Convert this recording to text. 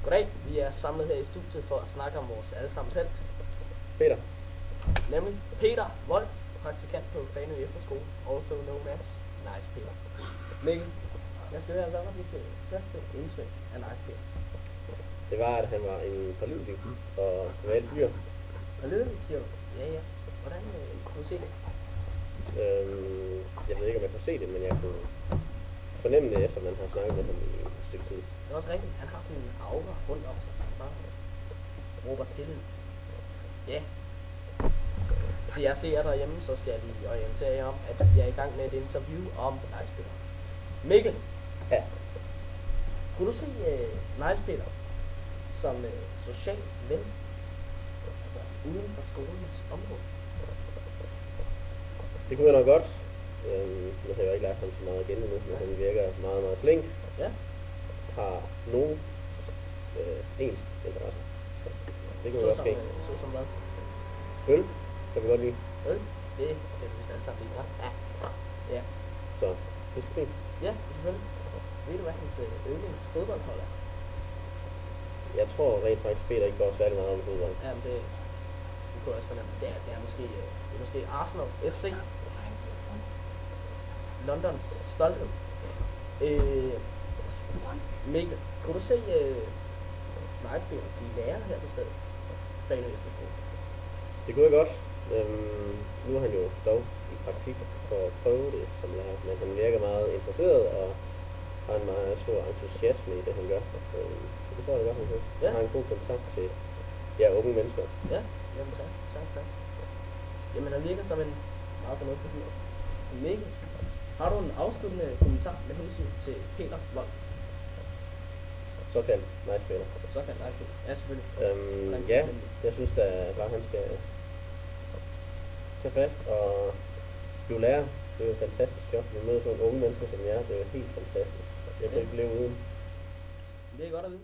Goddag, vi er samlet her i studiet for at snakke om vores allesammens helt. Peter. Nemlig Peter Vold, praktikant på Fanø Efterskole, also known as Nice Peter. Mikkel, jeg skal høre, hvad var dit første indtryk af Nice Peter? Det var, at han var en pålidelig og privat fyr. Pålidelig, siger du? Ja. Hvordan kunne du se det? Jeg ved ikke, om jeg kunne se det, men jeg kunne fornemme det, efter man har snakket med ham i et stykke tid. Det er også rigtigt. Han har sådan en aura rundt om sig. Han bare råber til. Ja. Til jer ser derhjemme, så skal jeg lige orientere jer om, at vi er i gang med et interview om Nice Peter. Mikkel. Ja. Kunne du se Nice Peter som social ven? Altså uden for skolens område? Det kunne jeg nok godt. Nu har jeg ikke lært ham så meget igen endnu, men han virker meget, meget flink. Ja. Har nogen ens interesse. Så det kunne godt ske. Så som hvad? Øl kan vi godt lide. Øl? Det kan vi alle sammen lide, hva'? Ja. Så det skal fint. Ja, selvfølgelig. Ved du hvad hans yndlings fodboldhold er? Jeg tror rent faktisk, Peter ikke går særlig meget om fodbold. Jamen det kunne jeg også fornemme. Det er måske Arsenal FC. Londons stolthed. Mikkel, kunne du se Nice Peter blive lærer her på stedet? Fanø Efterskole. Det kunne jeg godt. Nu er han jo dog i praktik for at prøve det som lærer, men han virker meget interesseret og har en meget stor entusiasme i det, han gør. Så det tror jeg godt, han kan. Ja. Han har en god kontakt til unge mennesker. Ja, jamen tak. Jamen han virker som en meget fornuftig fyr. Mikkel, har du en afsluttende kommentar med hensyn til Peter Vold? Såkaldt Nice Peter. Såkaldt Nice Peter. Ja, selvfølgelig. Ja, jeg synes da bare, han skal tage fast og blive lærer. Det er jo et fantastisk job. Vi møder sådan nogle unge mennesker som jer. Det er jo helt fantastisk. Jeg kan ikke leve uden. Det er godt at vide.